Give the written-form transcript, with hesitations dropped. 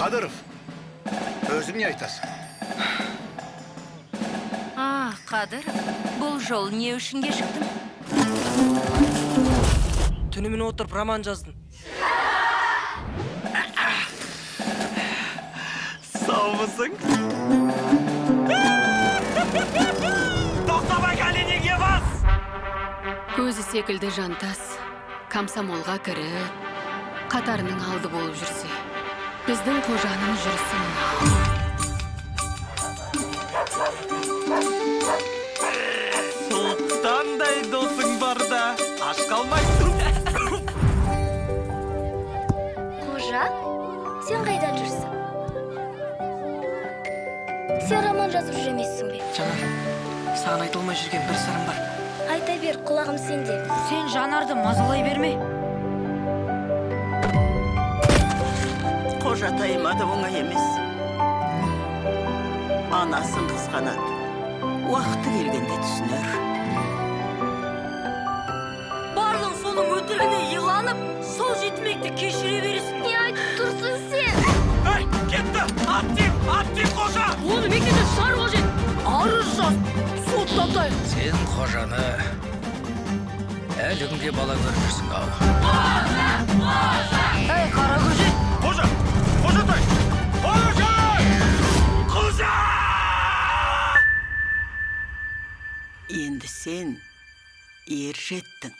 Kadırov, özün ne aytasın? Kadırov, бұл жол не үшін кешіктің? Түнімін отырып роман жаздым. Sağ mısın? Тоқтамай кәлінеге бас! Өзі секілді жантас, комсомолға кіріп, қатарының алды болып жүрсе, біздің қожаның жүрісі мынау. Сұлтандай досың барда, аш қалмайсың. Қожа, сен қайдан жүрсің? Сен роман жазып жүр емессің бе? Жанар, саған айтылмай жүрген бір сырым бар. Айта бер, құлағым сенде. Сен Жанарды мазалай берме. Қожатайым ады оңай емес. Анасын қызғанады. Уақыты келгенде түсінер. Барлың соның өтірігіне иланып, сол жетімекті кешіре бересің. Не айтып тұрсың сен? Ей, кетті! Аттим, қожа! Оны мектептен шығару қажет. Арыз жаз, соттатайық. Sen kocana әлі күнге бала көрмесің ау. Ей, қара көже. Қожа! Қожатай! Қожа! Қожа! Енді сен ер жеттің.